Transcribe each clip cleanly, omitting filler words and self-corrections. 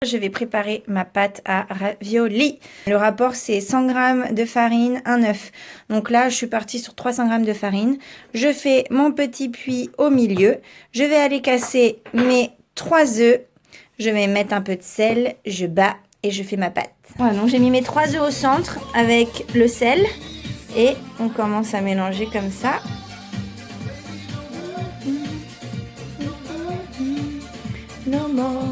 Je vais préparer ma pâte à ravioli. Le rapport, c'est 100 g de farine, un œuf. Donc là, je suis partie sur 300 g de farine. Je fais mon petit puits au milieu. Je vais aller casser mes 3 œufs. Je vais mettre un peu de sel, je bats et je fais ma pâte. Voilà, donc j'ai mis mes 3 œufs au centre avec le sel. Et on commence à mélanger comme ça. No more.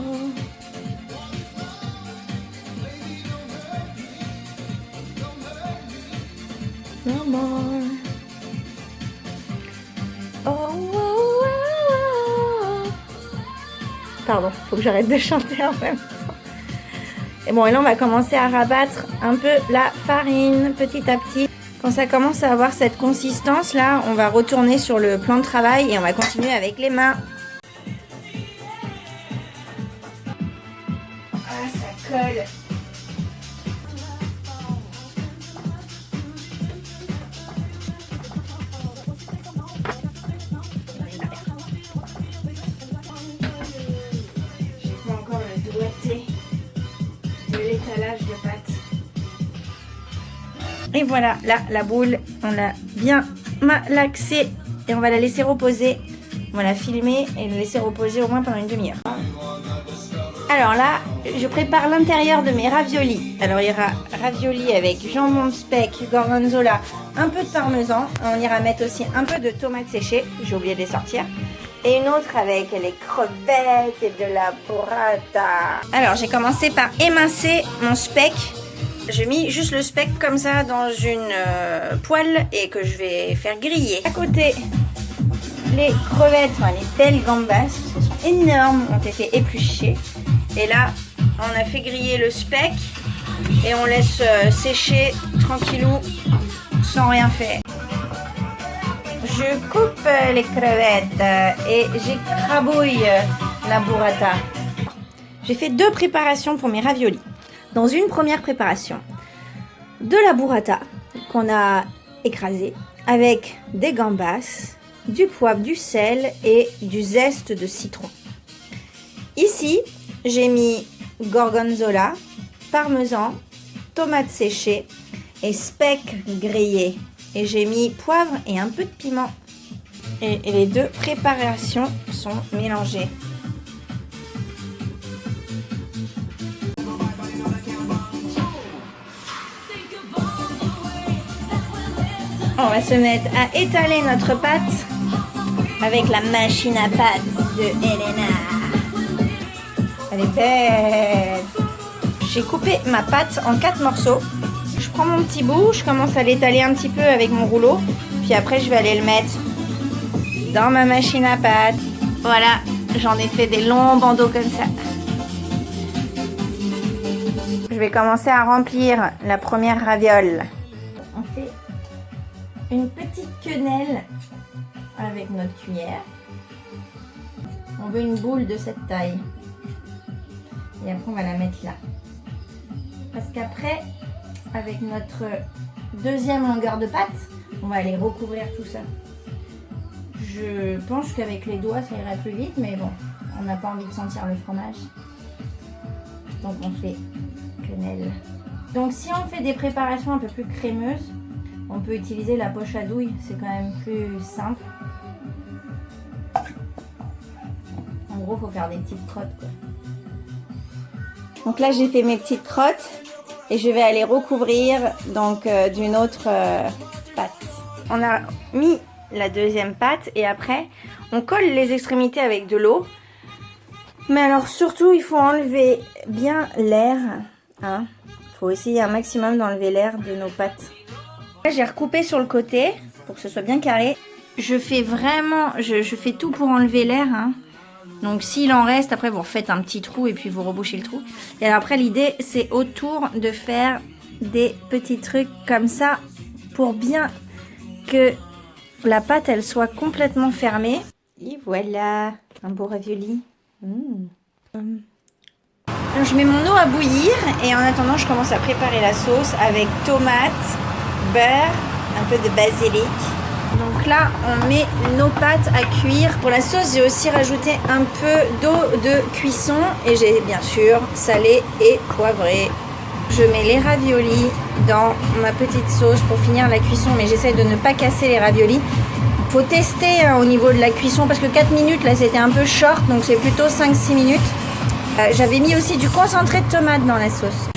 No more. Oh, oh, oh, oh. Pardon, faut que j'arrête de chanter en même temps. Et bon, et là on va commencer à rabattre un peu la farine petit à petit. Quand ça commence à avoir cette consistance là, on va retourner sur le plan de travail et on va continuer avec les mains. Ah, ça colle. De l'étalage de pâte. Et voilà, là, la boule, on l'a bien malaxée et on va la laisser reposer. On va la filmer et la laisser reposer au moins pendant une demi-heure. Alors là, je prépare l'intérieur de mes raviolis. Alors il y aura raviolis avec jambon de speck, gorgonzola, un peu de parmesan. On ira mettre aussi un peu de tomates séchées. J'ai oublié de les sortir. Et une autre avec les crevettes et de la burrata. Alors j'ai commencé par émincer mon speck. J'ai mis juste le speck comme ça dans une poêle et que je vais faire griller. À côté, les crevettes, enfin, les belles gambas, elles sont énormes, ont été épluchées. Et là, on a fait griller le speck et on laisse sécher tranquillou sans rien faire. Je coupe les crevettes et j'écrabouille la burrata. J'ai fait 2 préparations pour mes raviolis. Dans une première préparation, de la burrata qu'on a écrasée avec des gambas, du poivre, du sel et du zeste de citron. Ici, j'ai mis gorgonzola, parmesan, tomates séchées et speck grillé. Et j'ai mis poivre et un peu de piment. Et les 2 préparations sont mélangées. On va se mettre à étaler notre pâte avec la machine à pâte de Elena. Elle est belle. J'ai coupé ma pâte en 4 morceaux. Je prends mon petit bout, je commence à l'étaler un petit peu avec mon rouleau. Puis après, je vais aller le mettre dans ma machine à pâte. Voilà, j'en ai fait des longs bandeaux comme ça. Je vais commencer à remplir la première raviole. On fait une petite quenelle avec notre cuillère. On veut une boule de cette taille. Et après, on va la mettre là. Parce qu'après, avec notre deuxième longueur de pâte, on va aller recouvrir tout ça. Je pense qu'avec les doigts, ça irait plus vite, mais bon, on n'a pas envie de sentir le fromage. Donc on fait quenelle. Donc si on fait des préparations un peu plus crémeuses, on peut utiliser la poche à douille, c'est quand même plus simple. En gros, il faut faire des petites crottes, quoi. Donc là, j'ai fait mes petites crottes et je vais aller recouvrir donc d'une autre pâte. On a mis la deuxième pâte et après, on colle les extrémités avec de l'eau. Mais alors surtout, il faut enlever bien l'air. Hein. Faut essayer un maximum d'enlever l'air de nos pâtes. Là, j'ai recoupé sur le côté pour que ce soit bien carré. Je fais vraiment, je fais tout pour enlever l'air. Hein. Donc s'il en reste, après vous refaites un petit trou et puis vous rebouchez le trou. Et alors après l'idée c'est autour de faire des petits trucs comme ça pour bien que la pâte elle soit complètement fermée. Et voilà, un beau ravioli. Alors, je mets mon eau à bouillir et en attendant je commence à préparer la sauce avec tomates, beurre, un peu de basilic. Donc donc là, on met nos pâtes à cuire. Pour la sauce, j'ai aussi rajouté un peu d'eau de cuisson et j'ai bien sûr salé et poivré. Je mets les raviolis dans ma petite sauce pour finir la cuisson, mais j'essaie de ne pas casser les raviolis. Faut tester au niveau de la cuisson parce que 4 minutes là c'était un peu short, donc c'est plutôt 5-6 minutes. J'avais mis aussi du concentré de tomate dans la sauce.